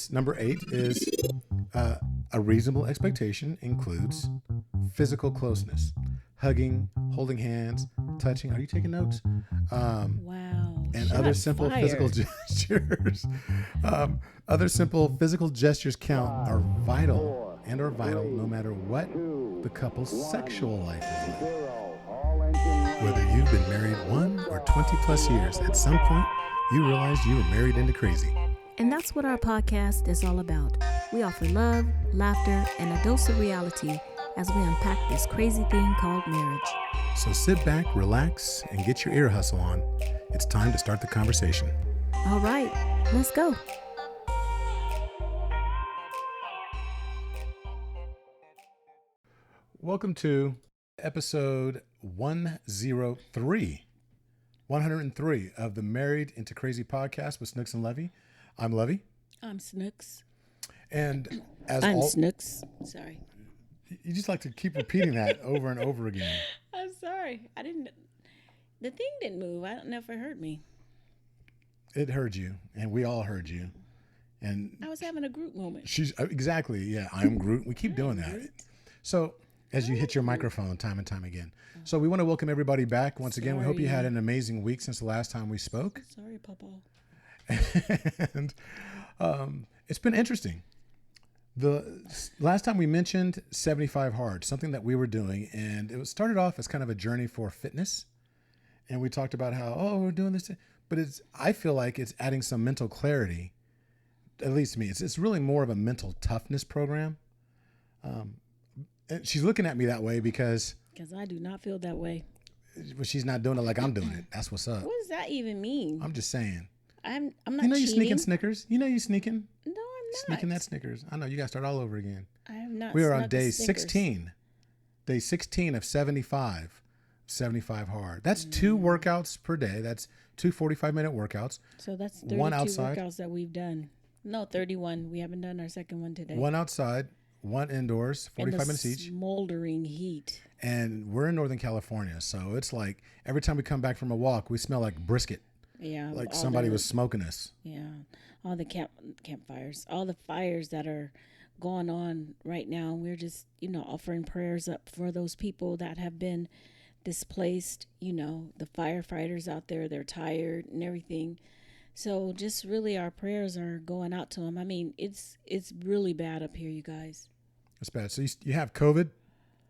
is number 8 is a reasonable expectation includes physical closeness, hugging, holding hands, touching. Are you taking notes? Wow. And other simple physical gestures. Other simple physical gestures count are vital no matter what the couple's sexual life is like. Whether you've been married 1 or 20 plus years, at some point you realized you were married into crazy. And that's what our podcast is all about. We offer love, laughter, and a dose of reality as we unpack this crazy thing called marriage. So sit back, relax, and get your ear hustle on. It's time to start the conversation. All right, let's go. Welcome to episode 103 of the Married into Crazy podcast with Snooks and Levy. I'm Levy. I'm Snooks. And I'm Snooks. Sorry. You just like to keep repeating that over and over again. I'm sorry. The thing didn't move. I don't know if it heard me. It heard you, and we all heard you. And I was having a Groot moment. Exactly. Yeah, I'm Groot. We keep doing that. Groot. So as you hit your microphone time and time again. So we want to welcome everybody back once again. We hope you had an amazing week since the last time we spoke. Sorry, Papa. And it's been interesting. The last time we mentioned 75 Hard, something that we were doing, and it started off as kind of a journey for fitness. And we talked about how, we're doing this, but I feel like it's adding some mental clarity, at least to me. It's really more of a mental toughness program. And she's looking at me that way because I do not feel that way. Well, she's not doing it like I'm doing it. That's what's up. What does that even mean? I'm just saying. I'm not You know cheating. you sneaking Snickers. You know you sneaking. No, I'm not. Sneaking that Snickers. I know you got to start all over again. I have not. We are on snuck day a Snickers. 16. Day 16 of 75. 75 Hard. That's 2 workouts per day. That's 2 45-minute workouts. So that's 32 one outside. workouts that we've done. No, 31. We haven't done our second one today. 1 outside, 1 indoors, 45 minutes each. Smoldering heat. And we're in Northern California, so it's like every time we come back from a walk, we smell like brisket. Yeah. Like somebody was smoking us. Yeah. All the campfires, all the fires that are going on right now. We're just, offering prayers up for those people that have been displaced. The firefighters out there, they're tired and everything. So just really our prayers are going out to them. I mean, it's really bad up here, you guys. It's bad. So you have COVID,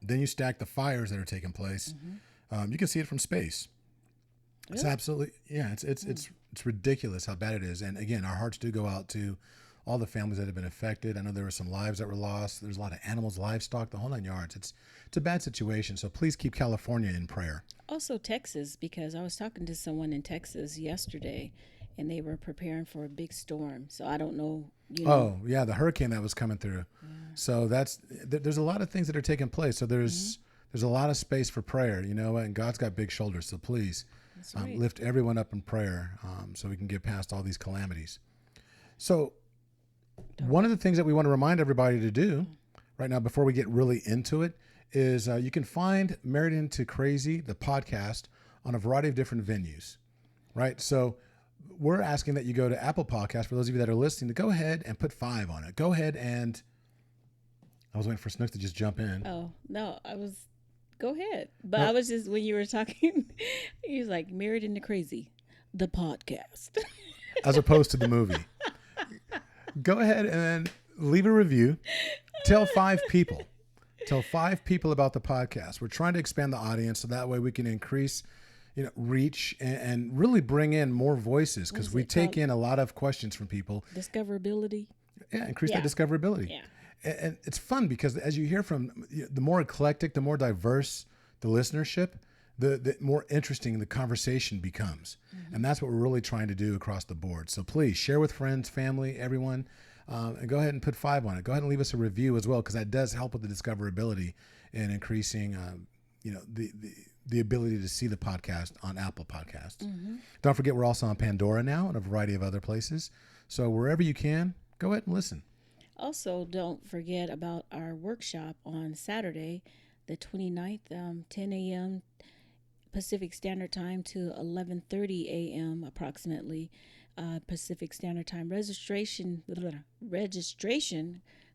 then you stack the fires that are taking place. Mm-hmm. You can see it from space. It's absolutely, it's ridiculous how bad it is. And again, our hearts do go out to all the families that have been affected. I know there were some lives that were lost. There's a lot of animals, livestock, the whole 9 yards. It's a bad situation. So please keep California in prayer. Also Texas, because I was talking to someone in Texas yesterday and they were preparing for a big storm. So I don't know. Oh yeah. The hurricane that was coming through. Yeah. So there's a lot of things that are taking place. So there's a lot of space for prayer, and God's got big shoulders. So please lift everyone up in prayer so we can get past all these calamities. So one of the things that we want to remind everybody to do right now before we get really into it is you can find Married into Crazy, the podcast, on a variety of different venues, right? So we're asking that you go to Apple Podcasts, for those of you that are listening, to go ahead and put 5 on it. Go ahead and I was waiting for Snooks to just jump in. Oh, no, go ahead. But I was just, when you were talking, he was like, Married into Crazy, the podcast. As opposed to the movie. Go ahead and leave a review. Tell 5 people. Tell 5 people about the podcast. We're trying to expand the audience so that way we can increase, reach and really bring in more voices, because we take in a lot of questions from people. Discoverability. Yeah, increase that discoverability. Yeah. And it's fun because as you hear from the more eclectic, the more diverse the listenership, the more interesting the conversation becomes. Mm-hmm. And that's what we're really trying to do across the board. So please share with friends, family, everyone, and go ahead and put 5 on it. Go ahead and leave us a review as well, because that does help with the discoverability and increasing, the ability to see the podcast on Apple Podcasts. Mm-hmm. Don't forget, we're also on Pandora now and a variety of other places. So wherever you can, go ahead and listen. Also, don't forget about our workshop on Saturday, the 29th, 10 a.m. Pacific Standard Time to 11:30 a.m. approximately. Pacific Standard Time. Registration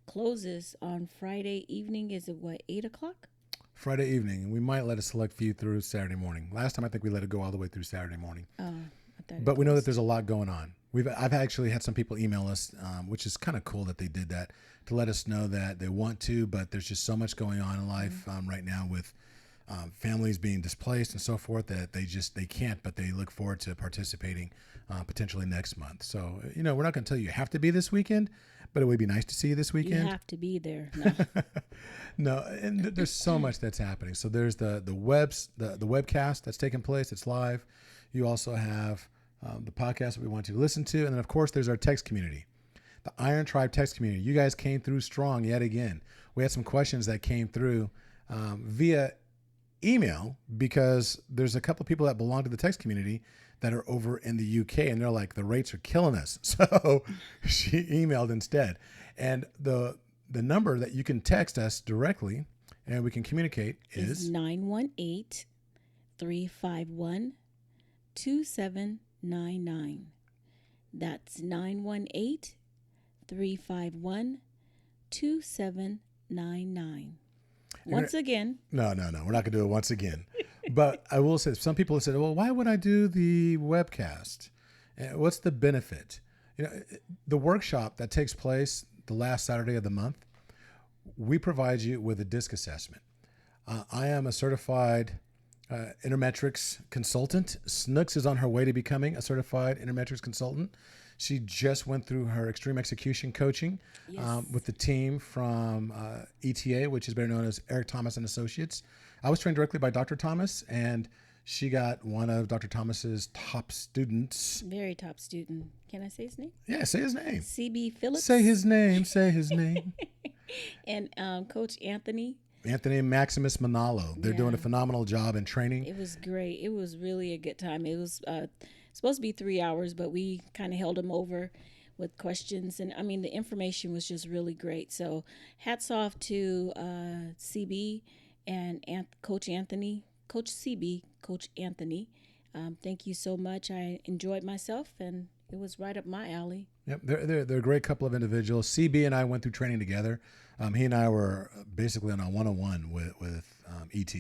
closes on Friday evening. Is it what, 8 o'clock? Friday evening, and we might let a select few through Saturday morning. Last time I think we let it go all the way through Saturday morning. Oh, I thought But we know that there's a lot going on. I've actually had some people email us, which is kind of cool that they did that, to let us know that they want to, but there's just so much going on in life right now with families being displaced and so forth that they can't, but they look forward to participating potentially next month. So, we're not going to tell you have to be this weekend, but it would be nice to see you this weekend. You have to be there. No. No, and there's so much that's happening. So there's the webcast that's taking place. It's live. You also have the podcast that we want you to listen to. And then, of course, there's our text community, the Iron Tribe text community. You guys came through strong yet again. We had some questions that came through via email because there's a couple of people that belong to the text community that are over in the UK, and they're like, the rates are killing us. So she emailed instead. And the number that you can text us directly and we can communicate is 918-351-2799. That's 918-351-2799. Once again. No. We're not going to do it once again. But I will say, some people have said, well, why would I do the webcast? What's the benefit? The workshop that takes place the last Saturday of the month, we provide you with a DISC assessment. I am a certified intermetrics consultant. Snooks is on her way to becoming a certified intermetrics consultant. She just went through her extreme execution coaching with the team from ETA, which is better known as Eric Thomas and Associates. I was trained directly by Dr. Thomas, and she got one of Dr. Thomas's top students. Very top student. Can I say his name? Yeah, say his name. CB Phillips. Say his name. And Coach Anthony Maximus Manalo. They're doing a phenomenal job in training. It was great. It was really a good time. It was supposed to be 3 hours, but we kind of held them over with questions. And I mean, the information was just really great. So hats off to CB and Coach Anthony, Coach CB, Coach Anthony. Thank you so much. I enjoyed myself, and it was right up my alley. Yep, they're a great couple of individuals. CB and I went through training together. He and I were basically on a one-on-one with ET,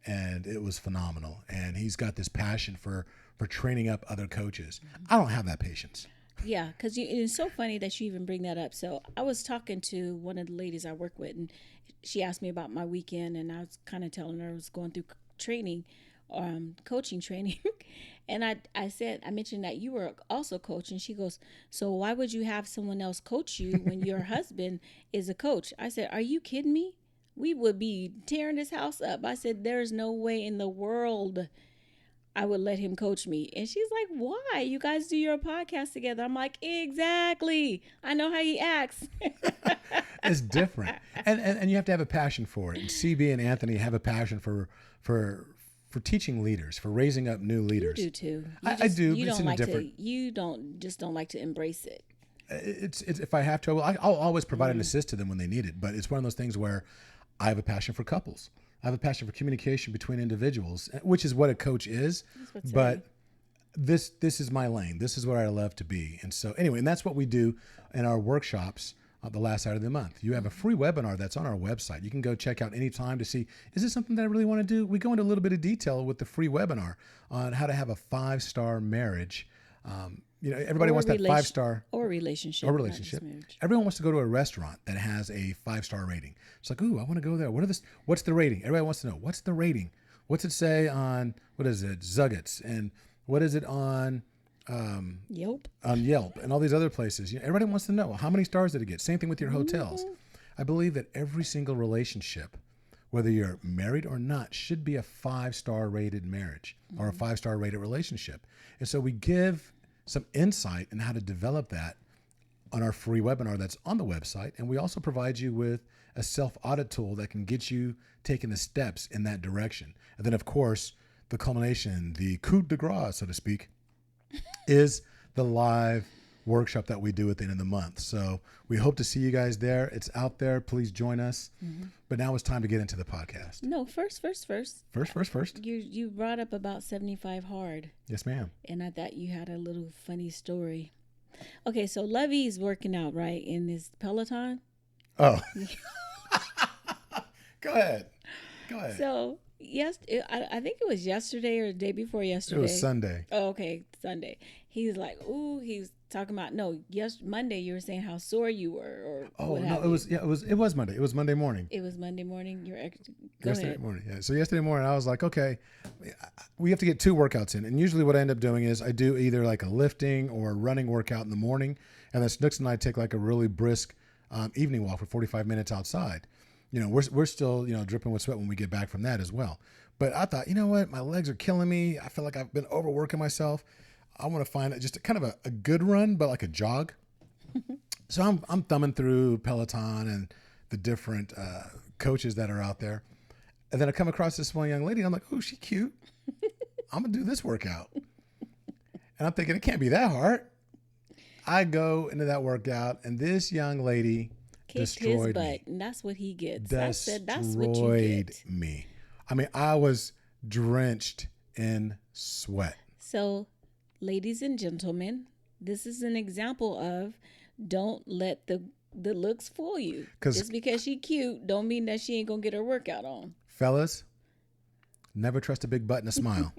and it was phenomenal. And he's got this passion for training up other coaches. I don't have that patience. Yeah, because it's so funny that you even bring that up. So I was talking to one of the ladies I work with, and she asked me about my weekend, and I was kind of telling her I was going through training, coaching training. And I mentioned that you were also coaching. She goes, so why would you have someone else coach you when your husband is a coach? I said, are you kidding me? We would be tearing this house up. I said, there's no way in the world I would let him coach me. And she's like, why? You guys do your podcast together. I'm like, exactly. I know how he acts. It's different. And you have to have a passion for it. And CB and Anthony have a passion for teaching leaders, for raising up new leaders. You do too. I do. You but don't it's like different. to. Don't like to embrace it. It's if I have to, I'll always provide an assist to them when they need it. But it's one of those things where I have a passion for couples. I have a passion for communication between individuals, which is what a coach is. But this is my lane. This is where I love to be. And so anyway, and that's what we do in our workshops the last Saturday of the month. You have a free webinar that's on our website. You can go check out anytime to see, is this something that I really want to do? We go into a little bit of detail with the free webinar on how to have a 5-star marriage. Everybody wants that 5-star or relationship. Everyone wants to go to a restaurant that has a 5-star rating. It's like, ooh, I want to go there. What's the rating? Everybody wants to know, what's the rating? What's it say on, Zuggets? And what is it on Yelp? On Yelp and all these other places. Everybody wants to know, how many stars did it get? Same thing with your hotels. I believe that every single relationship, whether you're married or not, should be a 5-star rated marriage or a 5-star rated relationship. And so we give some insight in how to develop that on our free webinar that's on the website. And we also provide you with a self-audit tool that can get you taking the steps in that direction. And then, of course, the culmination, the coup de grace, so to speak, is the live workshop that we do at the end of the month. So we hope to see you guys there. It's out there. Please join us. But now it's time to get into the podcast. No, first. First. You brought up about 75 hard. Yes, ma'am. And I thought you had a little funny story. Okay, so Lovey's working out, right, in his Peloton. Oh. Go ahead. So, yes, I think it was yesterday or the day before yesterday. It was Sunday. Oh, okay, Sunday. He's like, ooh, he's talking about, Monday you were saying how sore you were. Or Oh, no, it was Monday. It was Monday morning. It was Monday morning. Go Yesterday ahead. morning. Yeah. So yesterday morning, I was like, okay, we have to get 2 workouts in. And usually what I end up doing is I do either like a lifting or a running workout in the morning. And then Snooks and I take like a really brisk evening walk for 45 minutes outside. You know, we're still, dripping with sweat when we get back from that as well. But I thought, you know what? My legs are killing me. I feel like I've been overworking myself. I want to find just kind of a good run, but like a jog. So I'm thumbing through Peloton and the different coaches that are out there. And then I come across this one young lady. And I'm like, oh, she's cute. I'm going to do this workout. And I'm thinking, it can't be that hard. I go into that workout, and this young lady destroyed his butt, me. And that's what he gets. Destroyed I said, that's what you get. me. I mean, I was drenched in sweat. So, ladies and gentlemen, this is an example of don't let the looks fool you. Just because she cute don't mean that she ain't gonna get her workout on. Fellas, never trust a big butt and a smile.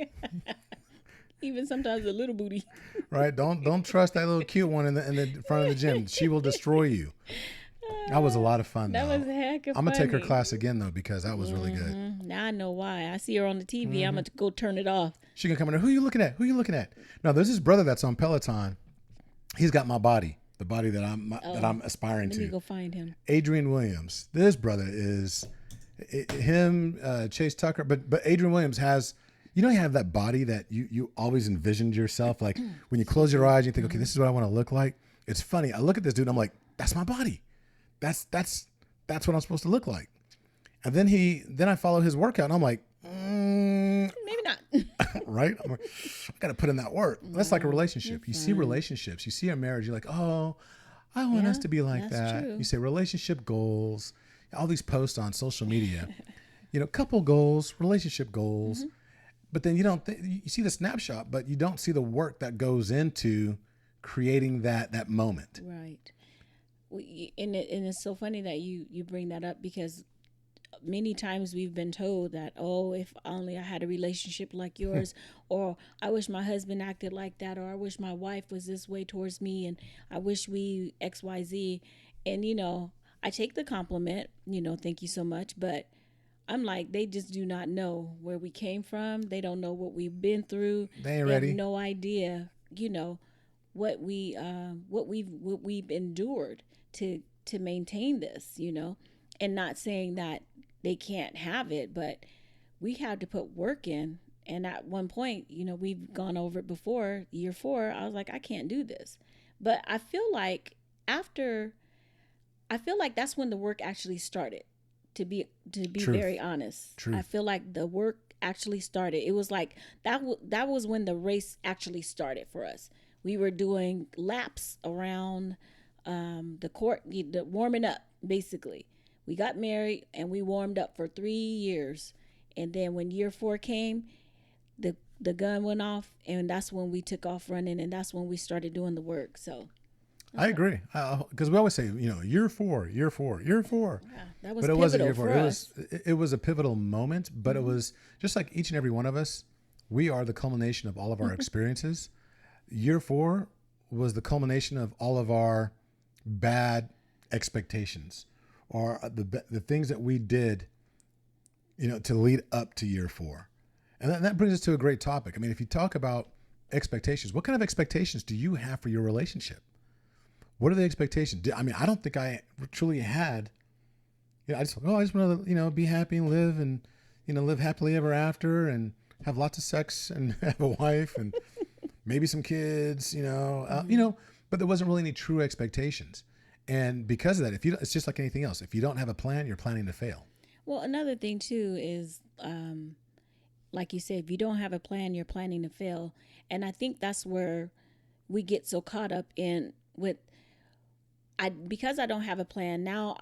Even sometimes a little booty. Right? Don't trust that little cute one in the front of the gym. She will destroy you. That was a lot of fun. That though. was a heck of I'm gonna funny. take her class again though, because that was really good. Now I know why. I see her on the TV. I'm gonna go turn it off. She can come in there. Who you looking at? No, there's this brother that's on Peloton. He's got my body, the body that I'm aspiring Let to. me go find him. Adrian Williams. This brother is him. Chase Tucker, but Adrian Williams has. You have that body that you always envisioned yourself. Like when you close your eyes, you think, okay, this is what I want to look like. It's funny. I look at this dude, and I'm like, that's my body. That's what I'm supposed to look like. And then I follow his workout, and I'm like, Maybe not. right? I'm like, I got to put in that work. That's like a relationship. You see relationships. You see a marriage. You're like, oh, I want us to be like that. true. You say relationship goals. All these posts on social media. Couple goals, relationship goals. But then you see the snapshot, but you don't see the work that goes into creating that moment. Right. And it's so funny that you bring that up, because many times we've been told that, oh, if only I had a relationship like yours, or I wish my husband acted like that, or I wish my wife was this way towards me, and I wish we XYZ. And, I take the compliment, thank you so much. But I'm like, they just do not know where we came from. They don't know what we've been through. They ain't ready. Have no idea, what we've endured to maintain this, and not saying that they can't have it, but we had to put work in. And at one point, we've gone over it before, year 4, I was like, I can't do this. But I feel like that's when the work actually started, to be Truth. very honest. Truth. I feel like the work actually started. It was like that was when the race actually started for us. We were doing laps around the court, the warming up, basically. We got married and we warmed up for 3 years. And then when year 4 came, the gun went off, and that's when we took off running, and that's when we started doing the work. So I agree, because we always say, year 4. yeah, that was But it pivotal wasn't year 4. for us. It was a pivotal moment, but it was just like each and every one of us. We are the culmination of all of our experiences. Year 4 was the culmination of all of our bad expectations, or the things that we did, to lead up to year 4. And that brings us to a great topic. I mean, if you talk about expectations, what kind of expectations do you have for your relationship? What are the expectations? I mean, I don't think I truly had, I just want to, be happy and live happily ever after, and have lots of sex and have a wife and maybe some kids, but there wasn't really any true expectations. And because of that, it's just like anything else. If you don't have a plan, you're planning to fail. Well, another thing too is, like you said, if you don't have a plan, you're planning to fail. And I think that's where, we get so caught up in with because I don't have a plan now.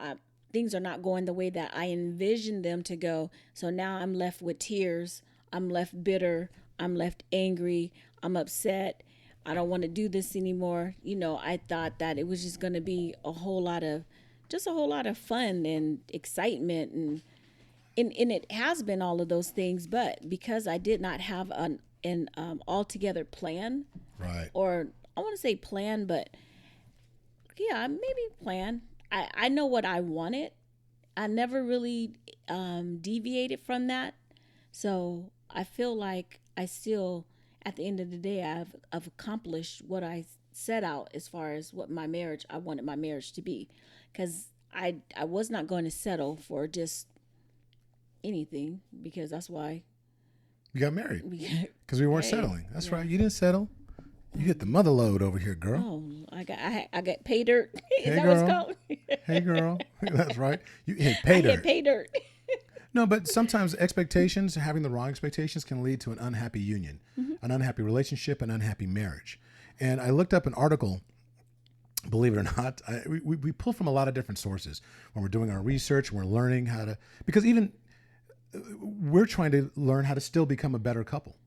Things are not going the way that I envisioned them to go. So now I'm left with tears. I'm left bitter. I'm left angry. I'm upset. I don't want to do this anymore. I thought that it was just going to be a whole lot of fun and excitement, and it has been all of those things. But because I did not have an altogether plan, Right. or I want to say plan, but yeah, maybe plan. I know what I wanted. I never really deviated from that. So I feel like I still, at the end of the day, I've accomplished what I set out as far as what I wanted my marriage to be. Because I was not going to settle for just anything, because that's why You got married we because we weren't Hey, settling. That's yeah. right. You didn't settle. You hit the mother load over here, girl. Oh, I got pay dirt. Is Hey, that what it's girl. called? Hey, girl. That's right. You hit I pay hit dirt. pay dirt. No, but sometimes expectations, having the wrong expectations, can lead to an unhappy union, an unhappy relationship, an unhappy marriage. And I looked up an article. Believe it or not, we pull from a lot of different sources when we're doing our research. We're learning how to, because even we're trying to learn how to still become a better couple.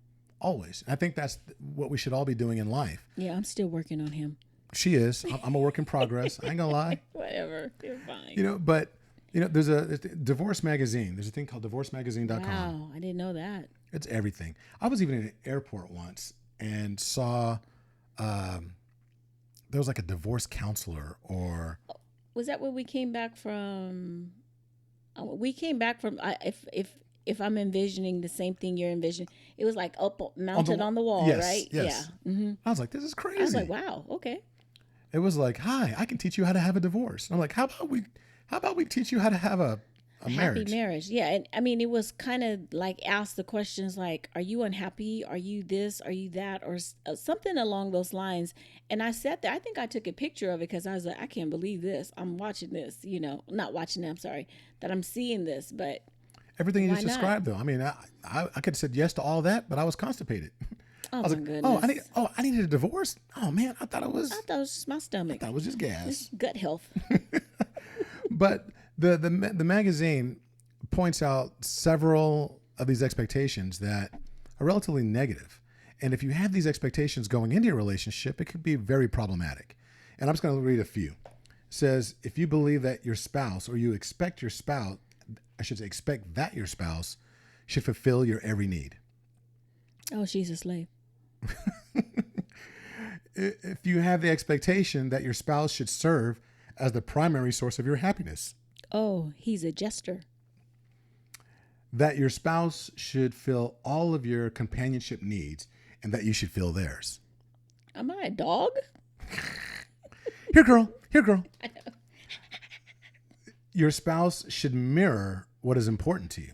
Always. I think that's what we should all be doing in life. Yeah, I'm still working on him. She is. I'm a work in progress. I ain't gonna lie. Whatever, you're fine. But there's a Divorce Magazine. There's a thing called divorcemagazine.com. Wow, I didn't know that. It's everything. I was even in an airport once and saw there was like a divorce counselor or Was that when we came back from? We came back from. If I'm envisioning the same thing you're envisioning, it was like mounted on the wall, yes, right? yes. Yeah. Mm-hmm. I was like, this is crazy. I was like, wow, okay. It was like, hi, I can teach you how to have a divorce. And I'm like, how about we teach you how to have a marriage? Happy marriage. Yeah. And I mean, it was kind of like ask the questions like, are you unhappy? Are you this? Are you that? Or something along those lines. And I sat there. I think I took a picture of it because I was like, I can't believe this. I'm watching this, not watching it. I'm sorry that I'm seeing this, but Everything you why just not? described, though. I mean, I could have said yes to all that, but I was constipated. Oh I was my like, goodness. I needed a divorce. Oh man, I thought it was just my stomach. just gas. It's gut health. But the magazine points out several of these expectations that are relatively negative. And if you have these expectations going into your relationship, it could be very problematic. And I'm just going to read a few. It says, if you believe that your spouse, or you expect your spouse, I should say, expect that your spouse should fulfill your every need. Oh, she's a slave. If you have the expectation that your spouse should serve as the primary source of your happiness, Oh, he's a jester. that your spouse should fill all of your companionship needs and that you should fill theirs. Am I a dog? Here, girl. Your spouse should mirror what is important to you.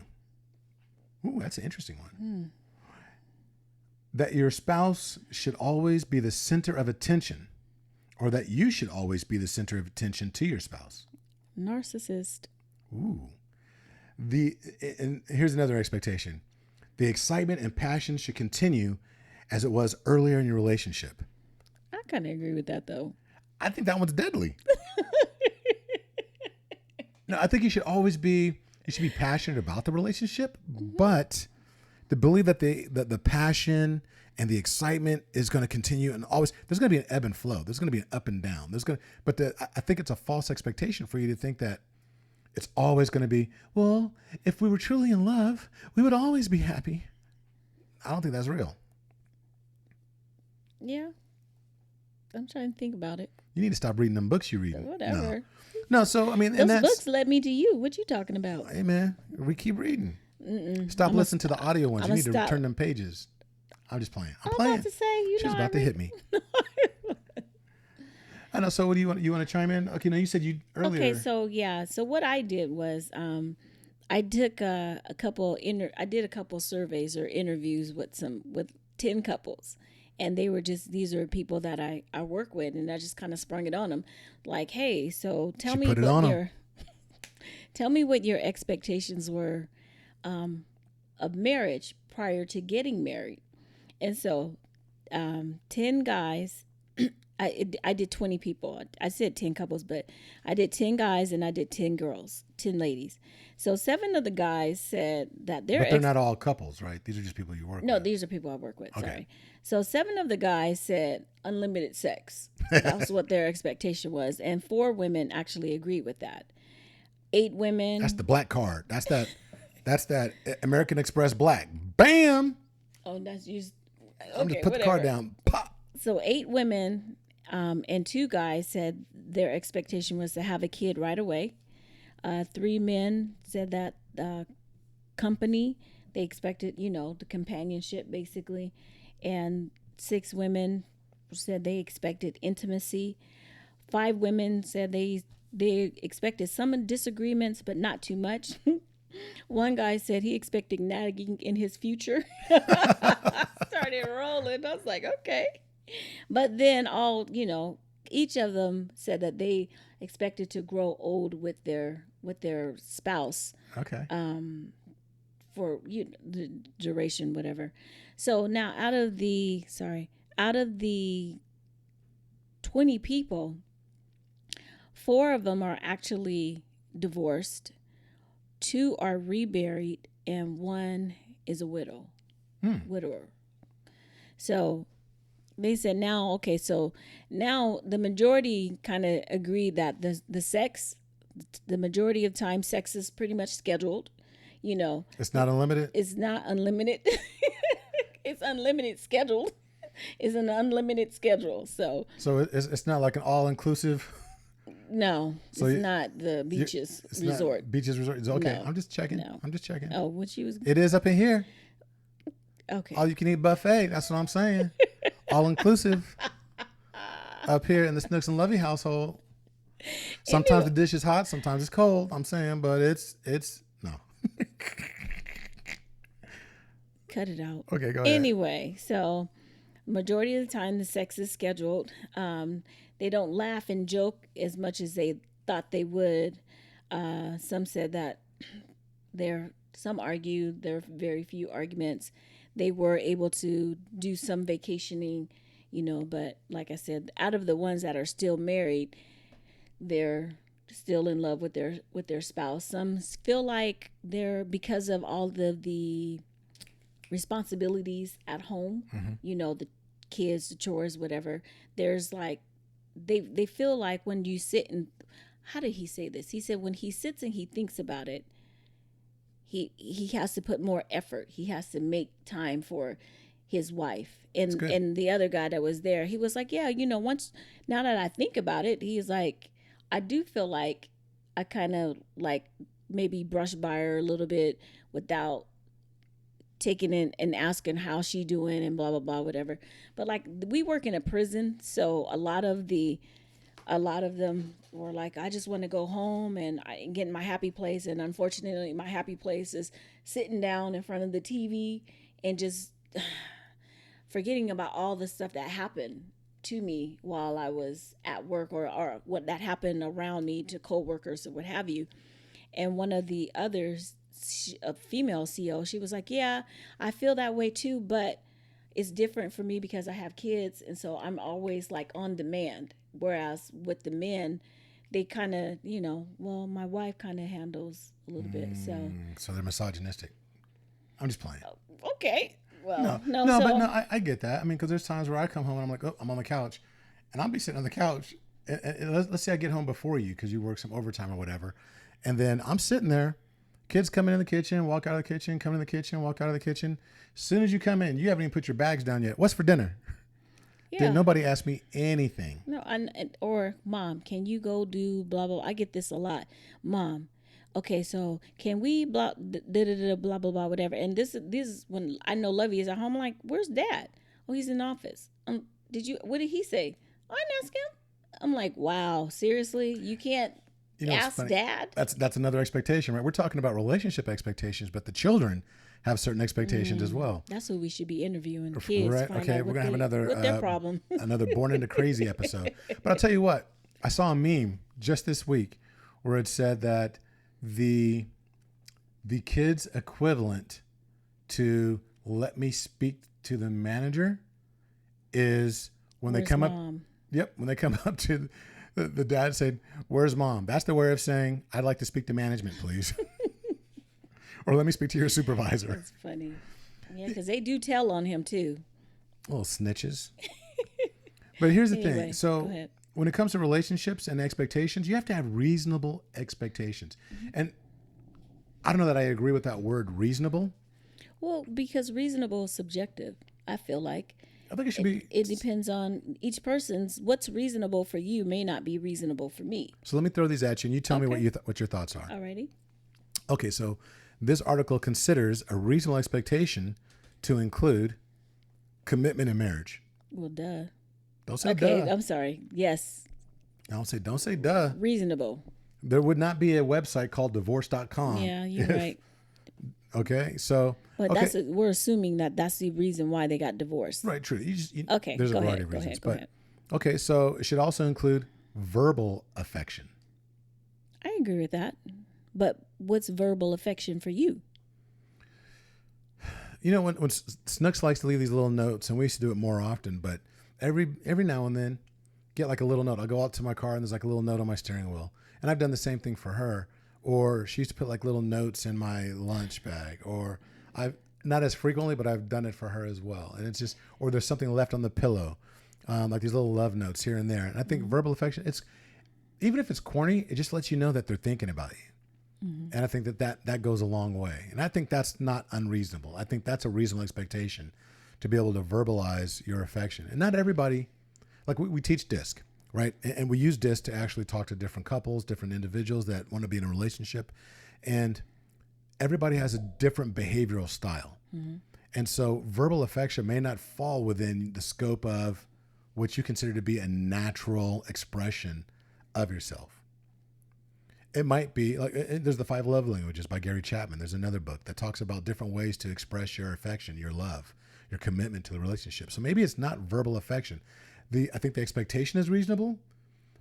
Ooh, that's an interesting one. That your spouse should always be the center of attention, or that you should always be the center of attention to your spouse. Narcissist. Ooh. And here's another expectation. The excitement and passion should continue as it was earlier in your relationship. I kind of agree with that, though. I think that one's deadly. No, I think you should be passionate about the relationship, but to believe that the passion and the excitement is going to continue, and always there's going to be an ebb and flow. There's going to be an up and down. I think it's a false expectation for you to think that it's always going to be, well, if we were truly in love, we would always be happy. I don't think that's real. Yeah. I'm trying to think about it. You need to stop reading them books you read. Whatever. No, so I mean, and Those that's, books led me to you. What you talking about? hey man, we keep reading. Stop listening to the audio ones. You I'ma need to stop. return them pages. I'm just playing. I'm I'm playing. about to say, you She's know, about to hit me. I know. So what do you want? You want to chime in? Okay. No, you said you earlier. Okay, so yeah, so what I did was I took a couple I did a couple surveys or interviews with 10 couples, and they were these are people that I work with, and I just kind of sprung it on them, like, hey, so tell me what your expectations were of marriage prior to getting married. And so 10 guys I did 20 people. I said 10 couples, but I did 10 guys and I did 10 girls, 10 ladies. So 7 of the guys said that But they're not all couples, right? These are just people you work no, with. these are people I work with. Okay. Sorry. So 7 of the guys said unlimited sex. That was what their expectation was, and 4 women actually agreed with that. 8 women. That's the black card. That's that American Express black. Bam! Oh, that's used. Okay, I'm just put the card down. Pop. So 8 women and 2 guys said their expectation was to have a kid right away. 3 men said that company, they expected, the companionship basically. And 6 women said they expected intimacy. 5 women said they expected some disagreements, but not too much. One guy said he expected nagging in his future. Started rolling. I was like, okay. But then each of them said that they expected to grow old with their spouse Okay. for the duration, whatever. So now out of the 20 people, 4 of them are actually divorced, 2 are remarried, and 1 is a widower. So they said now the majority kind of agreed that the majority of time sex is pretty much scheduled. It's not unlimited. It's not unlimited. It's unlimited scheduled. It's an unlimited schedule. So it's not like an all inclusive. No, So it's not the beaches resort. Beaches resort. It's okay. No. I'm just checking. No. I'm just checking. Oh, what she was It is up in here. okay. All you can eat buffet. That's what I'm saying. All inclusive. Up here in the Snooks and Lovey household. Sometimes the dish is hot. Sometimes it's cold. I'm saying, but it's no. Cut it out. Okay, go ahead. Anyway, so majority of the time the sex is scheduled. They don't laugh and joke as much as they thought they would. Some said that some argue there are very few arguments. They were able to do some vacationing, but like I said, out of the ones that are still married, they're still in love with their spouse. Some feel like because of all the responsibilities at home, the kids, the chores, whatever. There's like they feel like when you sit and how did he say this? He said when he sits and he thinks about it, he has to put more effort. He has to make time for his wife. And the other guy that was there, he was like, yeah, once now that I think about it, he's like, I do feel like I kind of like maybe brush by her a little bit without taking in and asking how she doing and blah blah blah whatever. But like we work in a prison, so a lot of them were like, I just want to go home and get in my happy place. And unfortunately, my happy place is sitting down in front of the TV and just forgetting about all the stuff that happened to me while I was at work or what that happened around me to coworkers or what have you. And one of the others, a female CEO, she was like, yeah, I feel that way too, but it's different for me because I have kids. And so I'm always like on demand. Whereas with the men, they kind of, well, my wife kind of handles a little bit. So they're misogynistic. I'm just playing. Okay. Well, I get that. I mean, because there's times where I come home and I'm like, oh, I'm on the couch, and I'll be sitting on the couch. And let's say I get home before you because you work some overtime or whatever, and then I'm sitting there. Kids come in the kitchen, walk out of the kitchen, come in the kitchen, walk out of the kitchen. As soon as you come in, you haven't even put your bags down yet. What's for dinner? Yeah. Didn't nobody ask me anything. No, or Mom, can you go do blah blah? I get this a lot. Mom, okay, so can we blah blah blah blah blah whatever? And this is when I know Lovey is at home. I'm like, where's Dad? Oh, he's in the office. What did he say? I didn't ask him. I'm like, wow, seriously, you can't ask Dad? That's another expectation, right? We're talking about relationship expectations, but the children have certain expectations as well. That's who we should be interviewing. Kids, right? Okay, we're gonna have another their problem. another Born Into Crazy episode. But I'll tell you what, I saw a meme just this week where it said that the kids equivalent to let me speak to the manager is When Where's they come up, mom? yep, when they come up to the dad said, "Where's mom?" That's their way of saying, "I'd like to speak to management, please." Or let me speak to your supervisor. That's funny. Yeah, because they do tell on him too. Little snitches. But here's the Anyway, thing. go So ahead. when it comes to relationships and expectations, you have to have reasonable expectations. And I don't know that I agree with that word reasonable. Well, because reasonable is subjective, I feel like. I think it should be. It depends on each person's. What's reasonable for you may not be reasonable for me. So let me throw these at you and you tell me Okay. what your thoughts are. Alrighty. Okay, so this article considers a reasonable expectation to include commitment in marriage. Well, duh. Don't say Okay, duh. I'm sorry. Yes, Don't say duh. reasonable. There would not be a website called divorce.com. Yeah, you're if- right. Okay, so But okay. we're assuming that that's the reason why they got divorced. Right, true. Okay, there's a go variety ahead, of go reasons. ahead, go ahead. Okay, so it should also include verbal affection. I agree with that. But what's verbal affection for you? You know, when Snooks likes to leave these little notes, and we used to do it more often, but every now and then, get like a little note. I'll go out to my car and there's like a little note on my steering wheel, and I've done the same thing for her. Or she used to put like little notes in my lunch bag, or I've not as frequently, but I've done it for her as well. And it's just, or there's something left on the pillow, like these little love notes here and there. And I think verbal affection, it's even if it's corny, it just lets you know that they're thinking about you. And I think that goes a long way. And I think that's not unreasonable. I think that's a reasonable expectation to be able to verbalize your affection. And not everybody, like we teach DISC, right? And we use DISC to actually talk to different couples, different individuals that want to be in a relationship. And everybody has a different behavioral style. And so verbal affection may not fall within the scope of what you consider to be a natural expression of yourself. It might be like there's the 5 Love Languages by Gary Chapman. There's another book that talks about different ways to express your affection, your love, your commitment to the relationship. So maybe it's not verbal affection. I think the expectation is reasonable,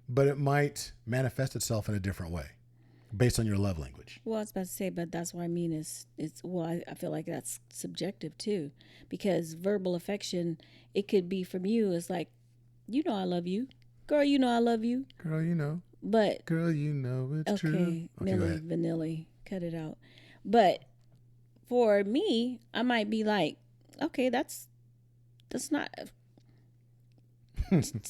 but it might manifest itself in a different way based on your love language. Well, I was about to say, but that's what I mean is I feel like that's subjective too, because verbal affection, it could be from you. It's like, you know, I love you, girl. You know, I love you. Girl, you know. But Girl, you know it's true. okay, Go Millie ahead. Vanilli, cut it out. But for me, I might be like, okay, that's not.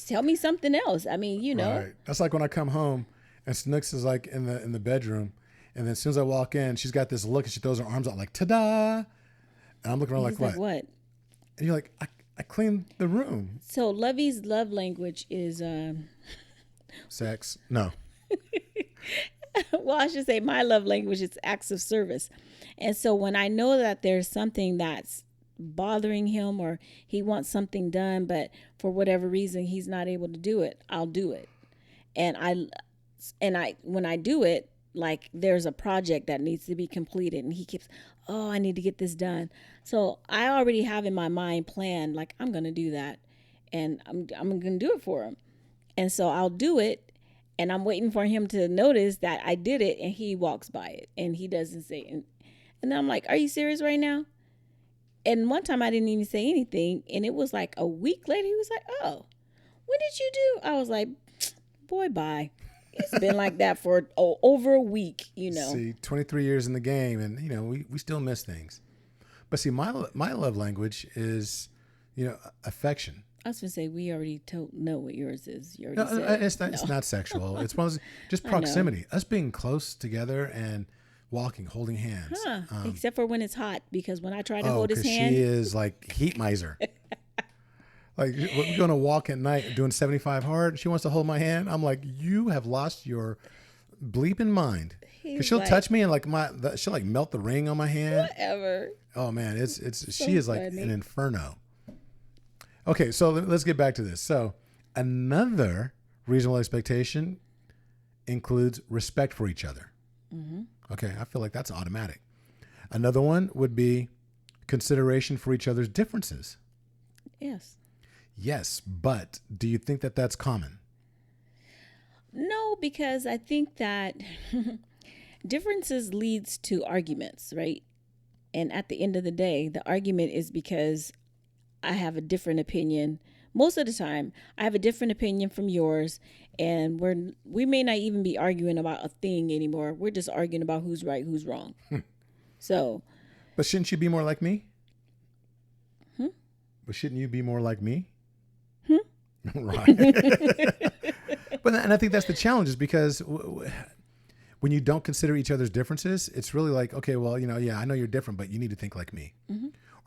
Tell me something else. I mean, you know. Right. That's like when I come home and Snooks is like in the bedroom, and then as soon as I walk in, she's got this look and she throws her arms out like ta-da, and I'm looking around He's like what? And you're like, I cleaned the room. So Lovey's love language is Sex? No. well, I should say my love language is acts of service. And so when I know that there's something that's bothering him or he wants something done, but for whatever reason he's not able to do it, I'll do it. And when I do it, like there's a project that needs to be completed and he keeps, oh, I need to get this done. So I already have in my mind planned, like I'm going to do that and I'm going to do it for him. And so I'll do it and I'm waiting for him to notice that I did it and he walks by it and he doesn't say it. And then I'm like, are you serious right now? And one time I didn't even say anything. And it was like a week later, he was like, oh, when did you do? I was like, boy, bye. It's been like that for over a week, you know. See, 23 years in the game, and you know we still miss things. But see, my love language is, you know, affection. I was gonna say we already know what yours is. You No, already said it's not. It's not sexual. It's one of those, just proximity. Us being close together and walking, holding hands. Huh. Except for when it's hot, because when I try to Oh, hold his because hand, she is like heat miser. Like we're going to walk at night doing 75 hard. She wants to hold my hand. I'm like, you have lost your bleeping mind. Because He's she'll like- touch me and like she'll like melt the ring on my hand. whatever. Oh man, she is like funny. an inferno. Okay, so let's get back to this. So another reasonable expectation includes respect for each other. Okay, I feel like that's automatic. Another one would be consideration for each other's differences. Yes. Yes, but do you think that that's common? No, because I think that differences leads to arguments, right? And at the end of the day, the argument is because I have a different opinion, most of the time I have a different opinion from yours, and we may not even be arguing about a thing anymore. We're just arguing about who's right, who's wrong. So, But shouldn't you be more like me? But shouldn't you be more like me? Right. And I think that's the challenge, is because when you don't consider each other's differences, it's really like, okay, well, yeah, I know you're different, but you need to think like me,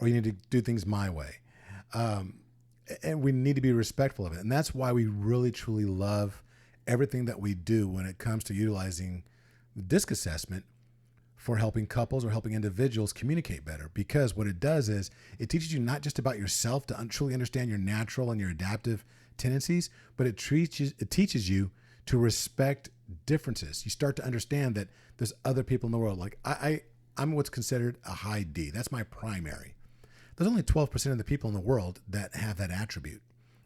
or you need to do things my way. And we need to be respectful of it. And that's why we really, truly love everything that we do when it comes to utilizing the DISC assessment for helping couples or helping individuals communicate better. Because what it does is it teaches you not just about yourself to truly understand your natural and your adaptive tendencies, but it teaches you to respect differences. You start to understand that there's other people in the world. Like I'm what's considered a high D. That's my primary. There's only 12% of the people in the world that have that attribute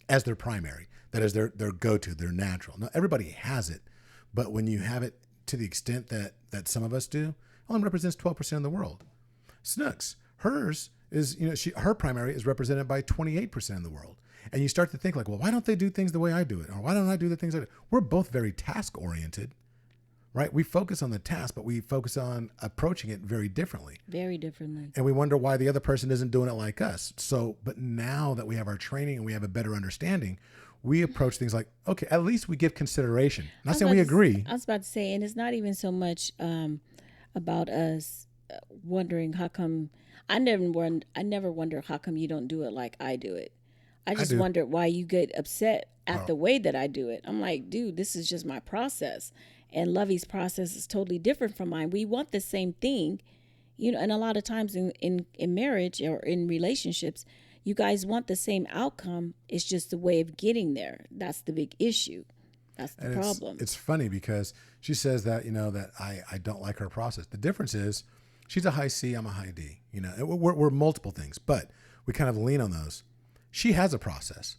as their primary. That is their go-to, their natural. Now, everybody has it, but when you have it to the extent that some of us do, only represents 12% of the world. Snooks, hers is, her primary is represented by 28% of the world. And you start to think like, well, why don't they do things the way I do it? Or why don't I do the things I do? We're both very task-oriented, right? We focus on the task, but we focus on approaching it very differently. Very differently. And we wonder why the other person isn't doing it like us. So, but now that we have our training and we have a better understanding, we approach things like, okay, at least we give consideration. Not saying we agree. I was about to say, and it's not even so much about us wondering how come. I never wonder how come you don't do it like I do it. I just wondered why you get upset at the way that I do it. I'm like, dude, this is just my process. And Lovey's process is totally different from mine. We want the same thing, and a lot of times in marriage or in relationships, you guys want the same outcome. It's just the way of getting there. That's the big issue. That's the problem. It's funny because she says that, that I don't like her process. The difference is she's a high C, I'm a high D. We're multiple things, but we kind of lean on those. She has a process.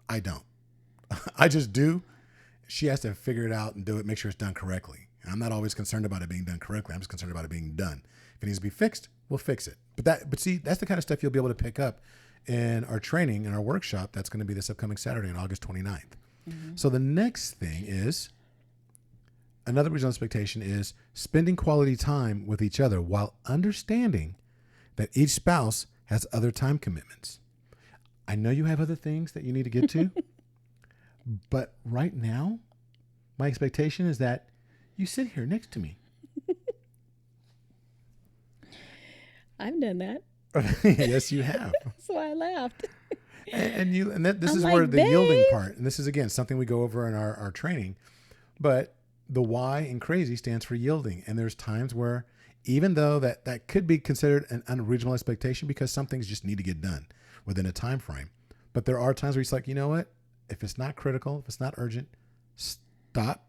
I don't. I just do. She has to figure it out and do it, make sure it's done correctly. And I'm not always concerned about it being done correctly. I'm just concerned about it being done. If it needs to be fixed, we'll fix it. But see, that's the kind of stuff you'll be able to pick up in our training, in our workshop. That's going to be this upcoming Saturday on August 29th. Mm-hmm. So the next thing is, another reasonable expectation is spending quality time with each other while understanding that each spouse has other time commitments. I know you have other things that you need to get to, but right now, my expectation is that you sit here next to me. I've done that. Yes, you have. That's why I laughed. This is where the yielding part, and this is again something we go over in our training, but the Y in crazy stands for yielding. And there's times where, even though that could be considered an unreasonable expectation because some things just need to get done within a time frame, but there are times where it's like, you know what? If it's not critical, if it's not urgent, stop,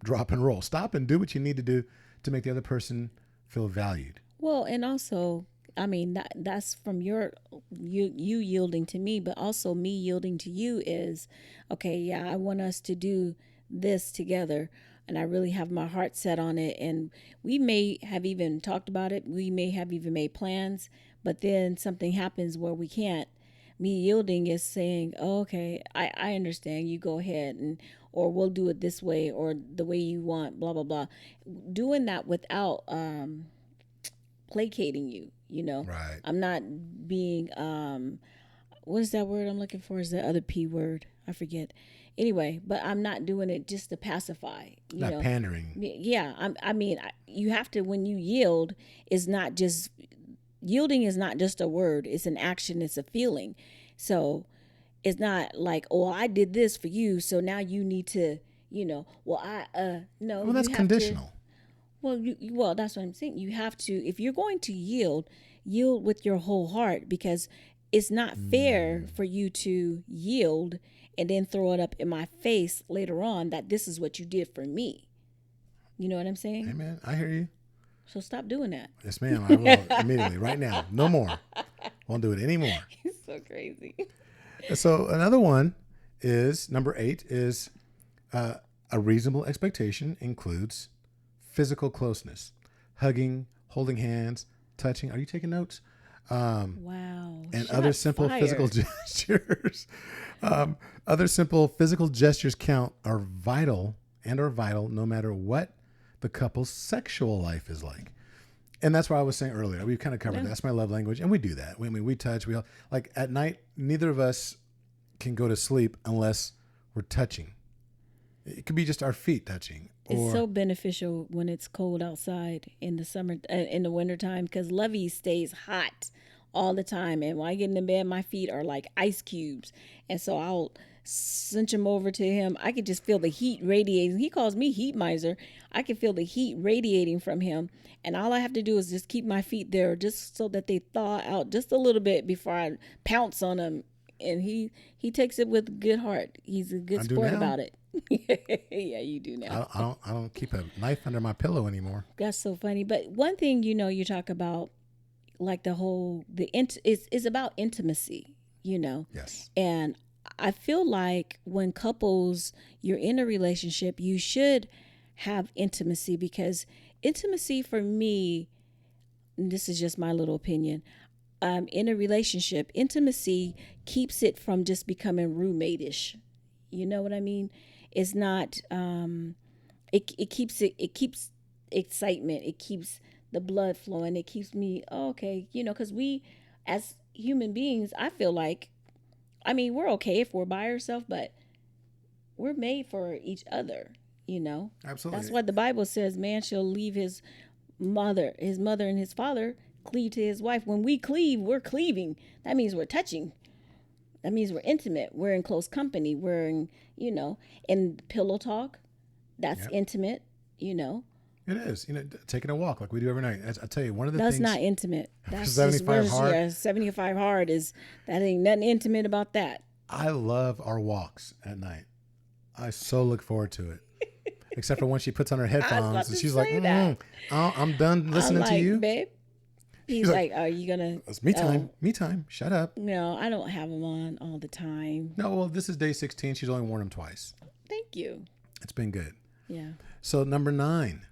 drop, and roll. Stop and do what you need to do to make the other person feel valued. Well, and also, I mean, that's from you yielding to me, but also me yielding to you is, okay, yeah, I want us to do this together, and I really have my heart set on it. And we may have even talked about it. We may have even made plans, but then something happens where we can't. Me yielding is saying, oh, okay, I understand. You go ahead, or we'll do it this way or the way you want, blah, blah, blah. Doing that without placating you, Right. I'm not being, what is that word I'm looking for? Is the other P word? I forget. Anyway, but I'm not doing it just to pacify. Not pandering. Yeah. You have to, when you yield, yielding is not just a word. It's an action. It's a feeling. So it's not like, oh, I did this for you, so now you need to, no. Well, that's conditional. Well, that's what I'm saying. You have to, if you're going to yield with your whole heart, because it's not fair for you to yield and then throw it up in my face later on that this is what you did for me. You know what I'm saying? Amen. I hear you. So stop doing that. Yes, ma'am. I will immediately, right now. No more. Won't do it anymore. He's so crazy. So another one is, number 8 is a reasonable expectation includes physical closeness, hugging, holding hands, touching. Are you taking notes? Wow. And Shot other simple physical fired. gestures. Other simple physical gestures count are vital no matter what the couple's sexual life is like. And that's why I was saying earlier, we kind of covered Yeah. that. That's my love language. And we do that. We touch, we all, like at night, neither of us can go to sleep unless we're touching. It could be just our feet touching. It's so beneficial when it's cold outside in the summer, in the wintertime, because Lovey stays hot all the time. And when I get in the bed, my feet are like ice cubes. And so I'll cinch him over to him. I could just feel the heat radiating. He calls me heat miser. I can feel the heat radiating from him. And all I have to do is just keep my feet there just so that they thaw out just a little bit before I pounce on him. And he takes it with good heart. He's a good I do sport now. about it. Yeah, you do now. I don't keep a knife under my pillow anymore. That's so funny. But one thing, you talk about like is about intimacy, Yes. and I feel like when couples, you're in a relationship, you should have intimacy, because intimacy for me, and this is just my little opinion, in a relationship, intimacy keeps it from just becoming roommate-ish. You know what I mean? It's not, it keeps excitement. It keeps the blood flowing. It keeps me, okay, because we, as human beings, I feel like, we're okay if we're by ourselves, but we're made for each other. Absolutely. That's what the Bible says. Man shall leave his mother and his father, cleave to his wife. When we cleave, we're cleaving. That means we're touching. That means we're intimate. We're in close company. We're in pillow talk. That's intimate. It is. Taking a walk like we do every night. I tell you, one of the That's things. not intimate. That's 75 just, hard. Yeah, 75 hard that ain't nothing intimate about that. I love our walks at night. I so look forward to it. Except for when she puts on her headphones and she's like, I'm done listening to you. Babe. He's like, are you going to? It's me time. Me time. Shut up. No, I don't have them on all the time. No, well, this is day 16. She's only worn them twice. Thank you. It's been good. Yeah. So number 9.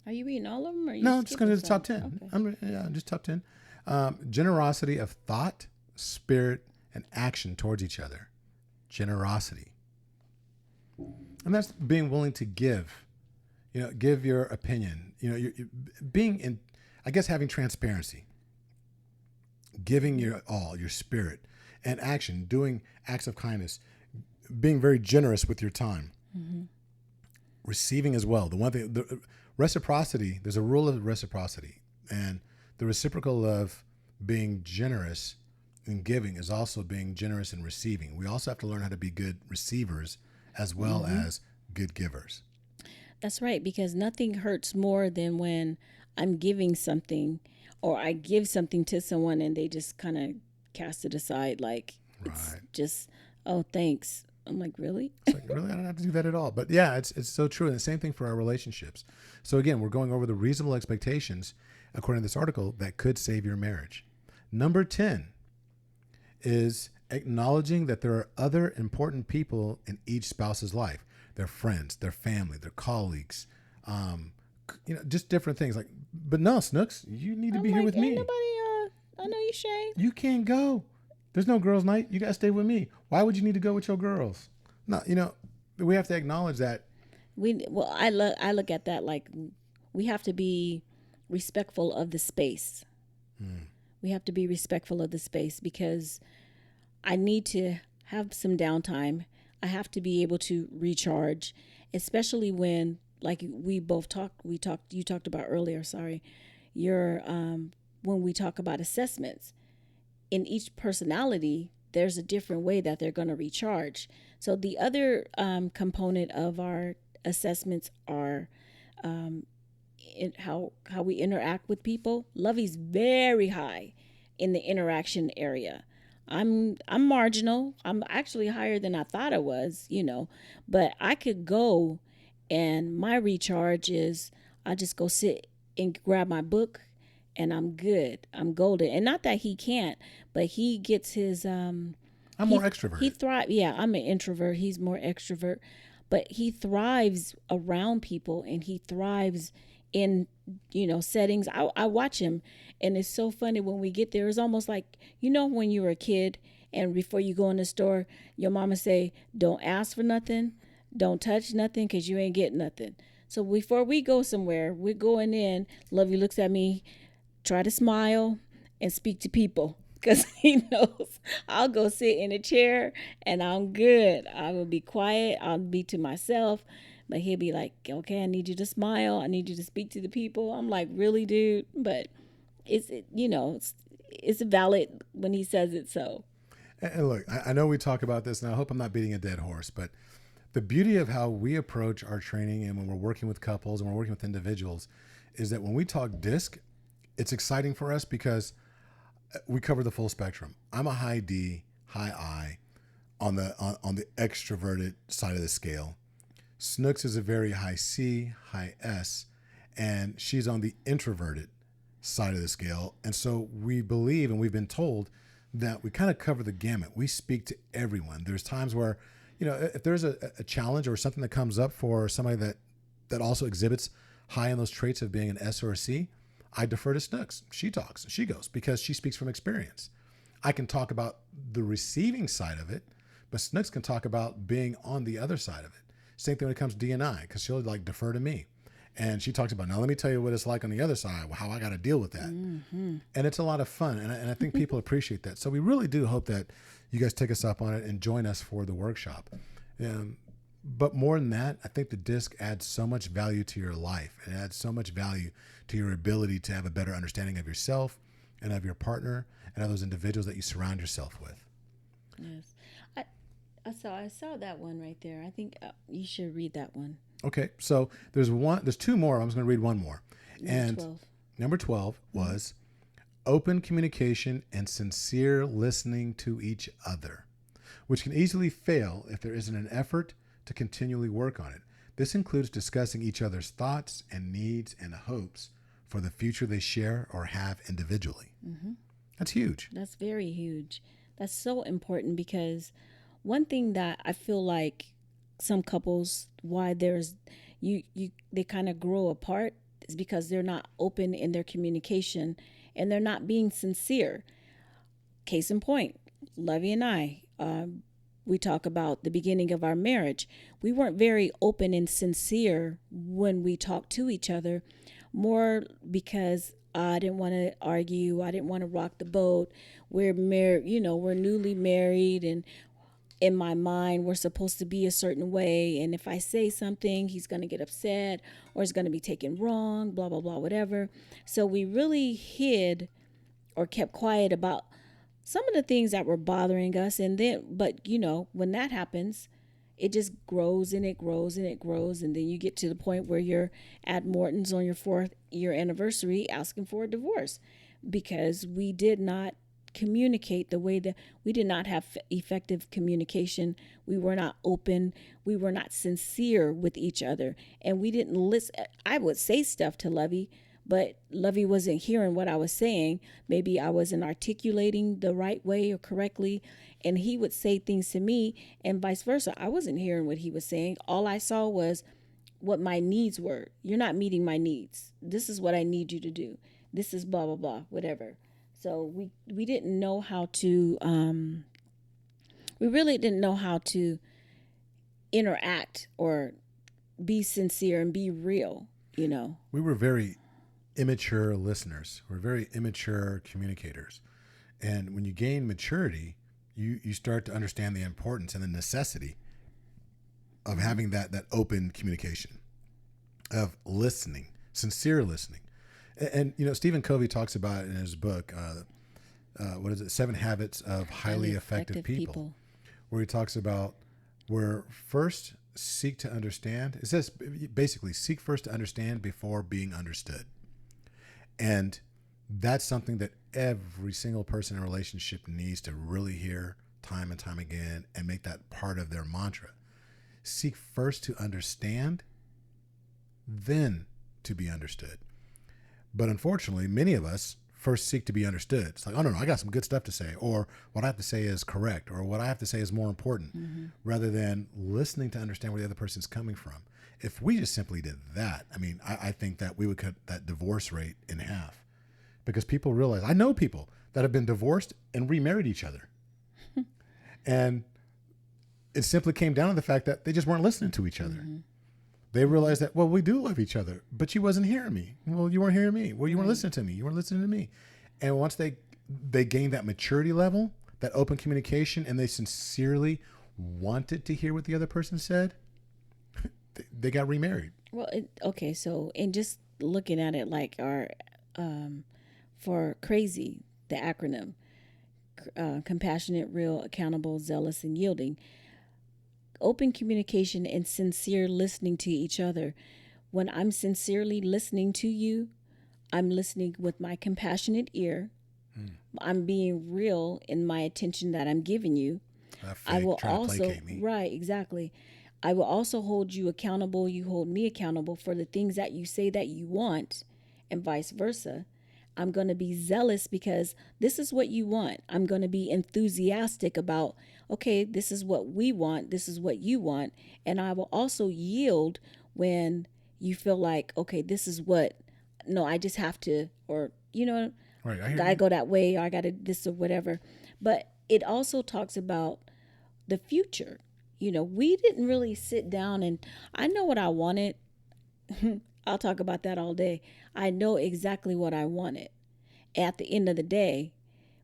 Are you reading all of them? Or are you No, I'm just going to do the top skipping 10. some? Just top 10. Generosity of thought, spirit, and action towards each other. Generosity. And that's being willing to give. Give your opinion. You're being in, I guess, having transparency. Giving your all, your spirit, and action. Doing acts of kindness. Being very generous with your time. Mm-hmm. Receiving as well. The one thing, the reciprocity, there's a rule of reciprocity, and the reciprocal of being generous in giving is also being generous in receiving. We also have to learn how to be good receivers as well as good givers. That's right, because nothing hurts more than when I'm giving something or I give something to someone and they just kind of cast it aside like it's just, oh, thanks. I'm like, really? It's like, really? I don't have to do that at all. But yeah, it's so true. And the same thing for our relationships. So again, we're going over the reasonable expectations, according to this article, that could save your marriage. Number 10 is acknowledging that there are other important people in each spouse's life. Their friends, their family, their colleagues, just different things. Like, but no, Snooks, you need to be here with me. Nobody, I know you, Shay. You can't go. There's no girls' night. You got to stay with me. Why would you need to go with your girls? No, we have to acknowledge that. I look at that like we have to be respectful of the space. We have to be respectful of the space because I need to have some downtime. I have to be able to recharge, especially when, like you talked about earlier, when we talk about assessments. In each personality, there's a different way that they're going to recharge. So the other component of our assessments are in how we interact with people. Lovey's very high in the interaction area. I'm marginal. I'm actually higher than I thought I was, but I could go and my recharge is I just go sit and grab my book and I'm good. I'm golden. And not that he can't, but he gets his I'm more extroverted. He thrives. Yeah, I'm an introvert. He's more extrovert. but he thrives around people and he thrives in, settings. I watch him, and it's so funny when we get there. It's almost like, when you were a kid and before you go in the store, your mama say, don't ask for nothing, don't touch nothing, because you ain't getting nothing. So before we go somewhere, we're going in, Lovey looks at me, try to smile and speak to people, because he knows I'll go sit in a chair and I'm good. I will be quiet. I'll be to myself. But he'll be like, okay, I need you to smile. I need you to speak to the people. I'm like, really, dude? But it's valid when he says it. So. And look, I know we talk about this, and I hope I'm not beating a dead horse, but the beauty of how we approach our training and when we're working with couples and we're working with individuals is that when we talk DISC, it's exciting for us because we cover the full spectrum. I'm a high D, high I on the extroverted side of the scale. Snooks is a very high C, high S, and she's on the introverted side of the scale. And so we believe, and we've been told, that we kind of cover the gamut. We speak to everyone. There's times where, if there's a challenge or something that comes up for somebody that also exhibits high in those traits of being an S or a C, I defer to Snooks. She talks, she goes, because she speaks from experience. I can talk about the receiving side of it, but Snooks can talk about being on the other side of it. Same thing when it comes to D&I, because she'll defer to me. And she talks about, now let me tell you what it's like on the other side, how I got to deal with that. Mm-hmm. And it's a lot of fun. And I think people appreciate that. So we really do hope that you guys take us up on it and join us for the workshop. But more than that, I think the DISC adds so much value to your life. It adds so much value to your ability to have a better understanding of yourself and of your partner and of those individuals that you surround yourself with. Yes. I saw that one right there. I think you should read that one. Okay, so there's two more. I'm just going to read one more. Number 12 was open communication and sincere listening to each other, which can easily fail if there isn't an effort to continually work on it. This includes discussing each other's thoughts and needs and hopes for the future they share or have individually. Mm-hmm. That's huge. That's very huge. That's so important, because one thing that I feel like some couples, why they kind of grow apart, is because they're not open in their communication and they're not being sincere. Case in point, Lovey and I, we talk about the beginning of our marriage. We weren't very open and sincere when we talked to each other, more because I didn't want to argue. I didn't want to rock the boat. We're married, we're newly married, and in my mind, we're supposed to be a certain way. And if I say something, he's going to get upset or it's going to be taken wrong, blah, blah, blah, whatever. So we really hid or kept quiet about some of the things that were bothering us. And then, but when that happens, it just grows and it grows and it grows. And then you get to the point where you're at Morton's on your 4th year anniversary asking for a divorce because we did not communicate the way that we did not have effective communication. We were not open. We were not sincere with each other. And we didn't listen. I would say stuff to Lovey, but Lovey wasn't hearing what I was saying. Maybe I wasn't articulating the right way or correctly. And he would say things to me and vice versa. I wasn't hearing what he was saying. All I saw was what my needs were. You're not meeting my needs. This is what I need you to do. This is blah, blah, blah, whatever. So we didn't know how to, we really didn't know how to interact or be sincere and be real, We were very immature listeners. We're very immature communicators. And when you gain maturity, you start to understand the importance and the necessity of having that open communication, of listening, sincere listening. And Stephen Covey talks about it in his book, 7 Habits of Highly Effective People, where he talks about where first seek to understand. It says basically seek first to understand before being understood. And that's something that every single person in a relationship needs to really hear time and time again and make that part of their mantra. Seek first to understand, then to be understood. But unfortunately, many of us first seek to be understood. It's like, oh, no, I got some good stuff to say, or what I have to say is correct, or what I have to say is more important, rather than listening to understand where the other person's coming from. If we just simply did that, I mean, I think that we would cut that divorce rate in half, because people realize, I know people that have been divorced and remarried each other. And it simply came down to the fact that they just weren't listening to each other. They realized that, well, we do love each other, but you wasn't hearing me. Well, you weren't hearing me. Well, you weren't listening to me. You weren't listening to me. And once they gained that maturity level, that open communication, and they sincerely wanted to hear what the other person said, they got remarried. Well, okay. So, and just looking at it like for CRAZY, the acronym, compassionate, real, accountable, zealous, and yielding. Open communication and sincere listening to each other. When I'm sincerely listening to you, I'm listening with my compassionate ear. I'm being real in my attention that I'm giving you. I will also, right, exactly. I will also hold you accountable. You hold me accountable for the things that you say that you want, and vice versa. I'm going to be zealous because this is what you want. I'm going to be enthusiastic about, okay, this is what we want. This is what you want. And I will also yield when you feel like, okay, this is what, no, I just have to, or, right, I gotta go that way, or I gotta this or whatever. But it also talks about the future. We didn't really sit down, and I know what I wanted. I'll talk about that all day. I know exactly what I wanted. At the end of the day,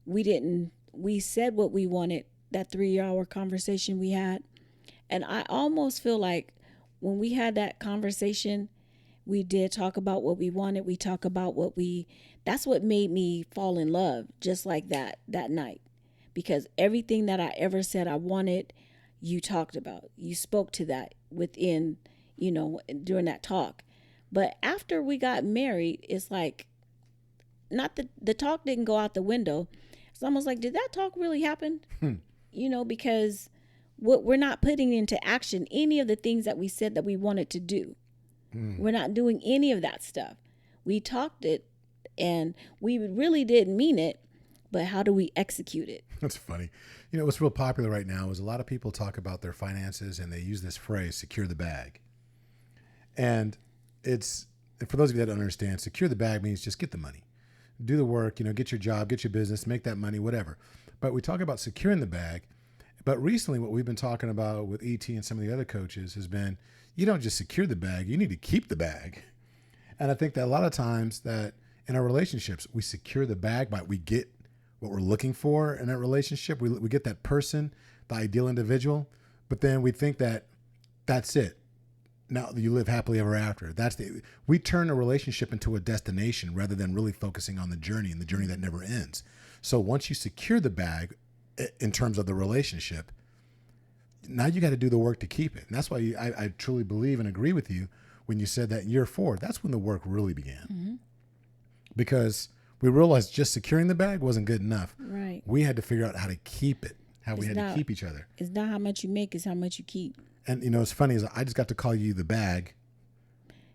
we said what we wanted, that 3-hour conversation we had. And I almost feel like when we had that conversation, we did talk about what we wanted. We talk about that's what made me fall in love just like that night. Because everything that I ever said I wanted, you talked about. You spoke to that within, during that talk. But after we got married, it's like, not the talk didn't go out the window. It's almost like, did that talk really happen? Because what we're not putting into action any of the things that we said that we wanted to do. We're not doing any of that stuff. We talked it and we really didn't mean it, but how do we execute it? That's funny. What's real popular right now is a lot of people talk about their finances and they use this phrase, secure the bag. And for those of you that don't understand, secure the bag means just get the money, do the work, get your job, get your business, make that money, whatever. But we talk about securing the bag. But recently what we've been talking about with ET and some of the other coaches has been, you don't just secure the bag, you need to keep the bag. And I think that a lot of times that in our relationships, we secure the bag by we get what we're looking for in that relationship. We get that person, the ideal individual, but then we think that that's it. Now you live happily ever after. We turn a relationship into a destination rather than really focusing on the journey and the journey that never ends. So once you secure the bag in terms of the relationship, now you got to do the work to keep it. And that's why I truly believe and agree with you when you said that in year 4, that's when the work really began. Because we realized just securing the bag wasn't good enough. Right. We had to figure out how to keep it, we had to keep each other. It's not how much you make, it's how much you keep. And it's funny is I just got to call you the bag.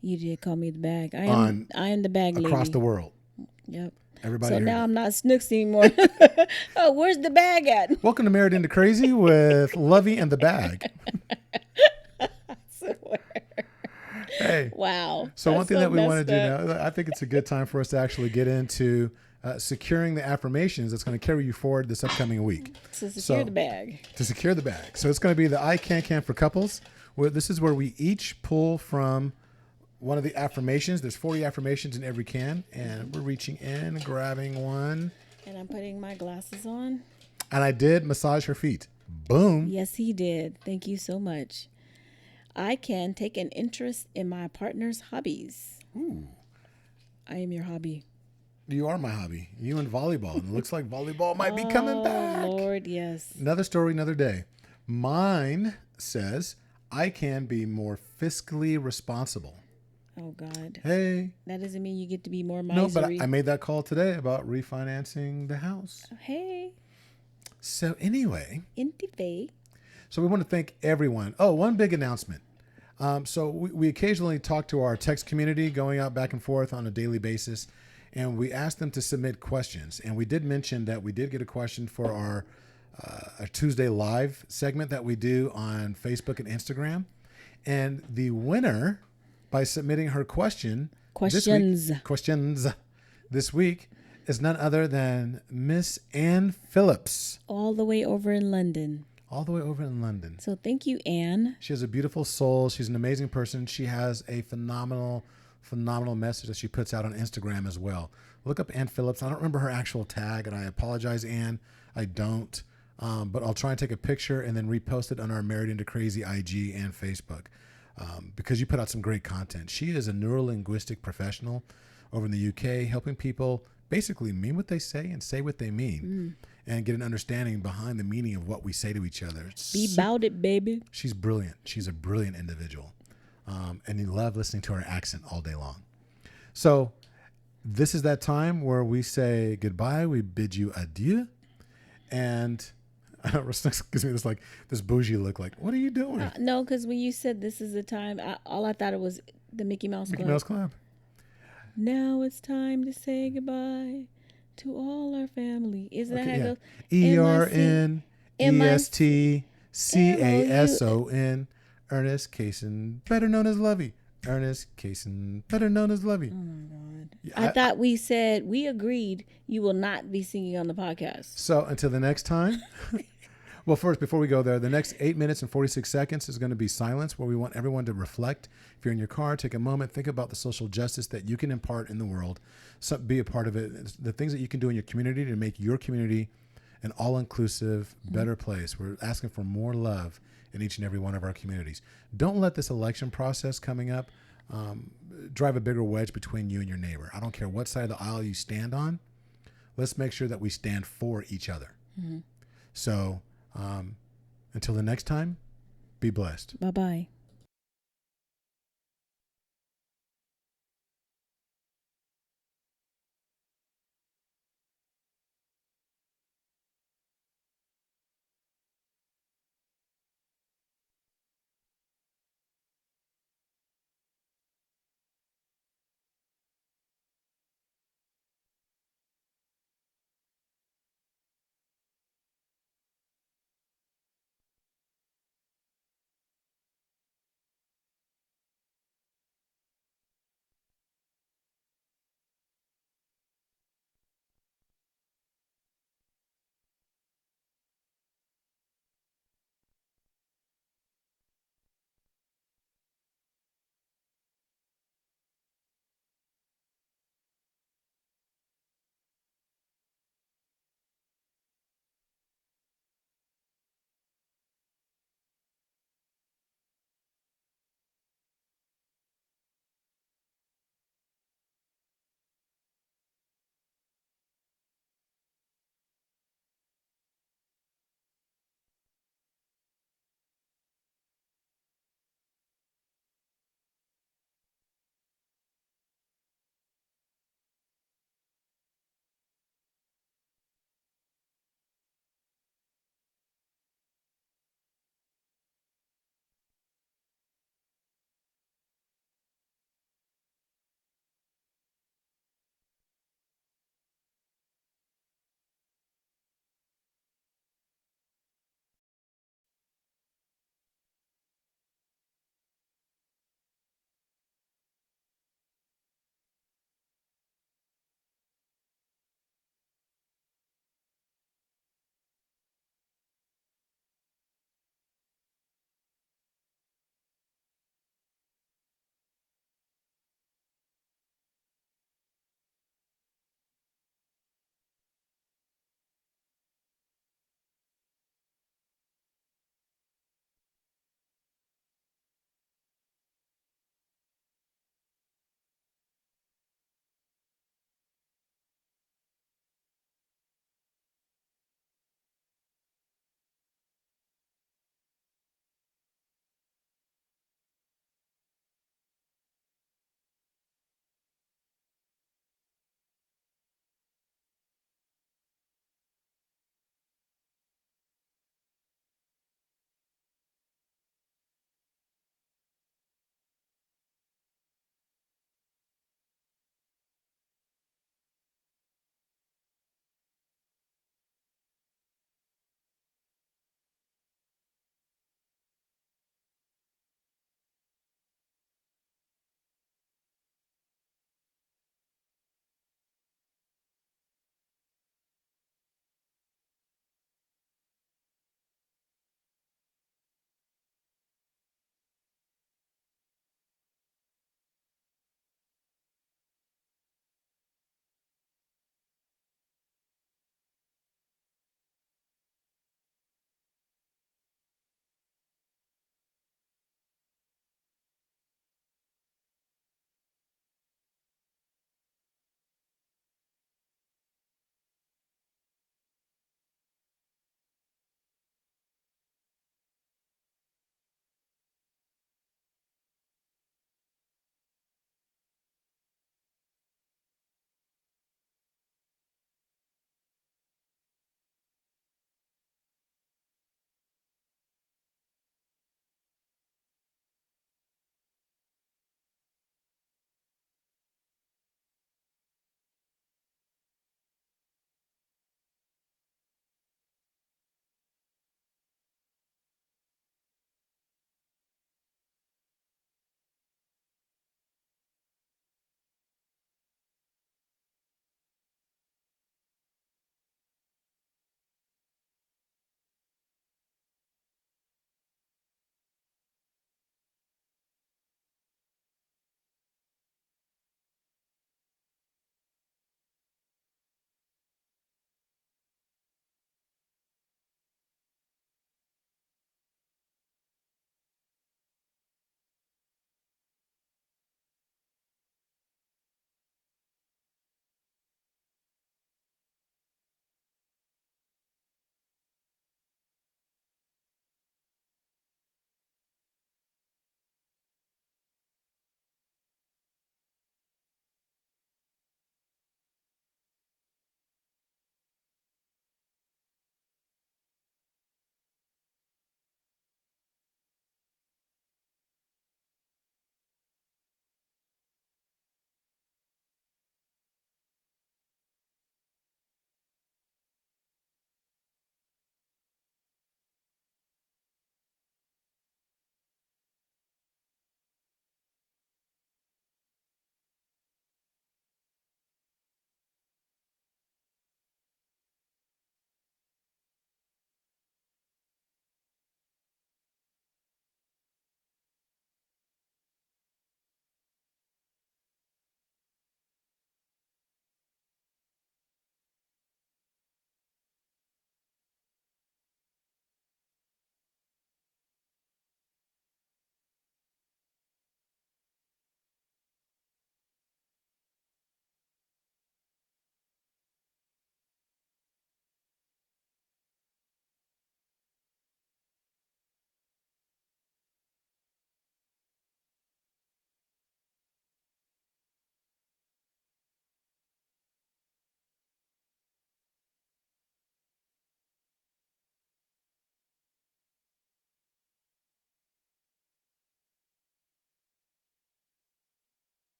You did call me the bag. I am the bag lady. Across the world. Yep. Everybody. So now I'm not Snooks anymore. Oh, where's the bag at? Welcome to Married into Crazy with Lovey and the Bag. Hey. Wow. So one thing that we want to do now, I think it's a good time for us to actually get into securing the affirmations that's going to carry you forward this upcoming week. To secure the bag. To secure the bag. So it's going to be the I Can for couples. This is where we each pull from one of the affirmations. There's 40 affirmations in every can, and we're reaching in and grabbing one. And I'm putting my glasses on. And I did massage her feet. Boom. Yes, he did. Thank you so much. I can take an interest in my partner's hobbies. Ooh. I am your hobby. You are my hobby. You and volleyball. And it looks like volleyball might be coming back. Oh, Lord, yes. Another story, another day. Mine says, I can be more fiscally responsible. Oh, God. Hey. That doesn't mean you get to be more miserly. No, but I made that call today about refinancing the house. Hey. So anyway. So we want to thank everyone. Oh, one big announcement. So we occasionally talk to our text community going out back and forth on a daily basis. and we asked them to submit questions. And we did mention that we did get a question for our Tuesday live segment that we do on Facebook and Instagram. And the winner, by submitting her questions this week, is none other than Miss Ann Phillips. All the way over in London. So thank you, Ann. She has a beautiful soul. She's an amazing person. She has a phenomenal message that she puts out on Instagram as well. Look up Ann Phillips. I don't remember her actual tag, and I apologize, Ann. I don't. But I'll try and take a picture and then repost it on our Married into Crazy IG and Facebook, because you put out some great content. She is a neurolinguistic professional over in the UK, helping people basically mean what they say and say what they mean, and get an understanding behind the meaning of what we say to each other. Be about it, baby. She's brilliant. She's a brilliant individual. And you love listening to her accent all day long. So this is that time where we say goodbye. We bid you adieu. And I don't know, Rusnak gives me this bougie look like, what are you doing? No, because when you said this is the time, all I thought it was the Mickey Mouse Club. Mickey Mouse Club. Now it's time to say goodbye to all our family. Isn't that how it goes? ERNESTCASON. Ernest Cason, better known as Lovey. Ernest Cason, better known as Lovey. Oh my God. I thought we agreed you will not be singing on the podcast. So until the next time. Well, first, before we go there, the next 8 minutes and 46 seconds is going to be silence, where we want everyone to reflect. If you're in your car, take a moment, think about the social justice that you can impart in the world. Be a part of it. The things that you can do in your community to make your community an all-inclusive, better place. We're asking for more love in each and every one of our communities. Don't let this election process coming up drive a bigger wedge between you and your neighbor. I don't care what side of the aisle you stand on. Let's make sure that we stand for each other. So until the next time, be blessed. Bye-bye.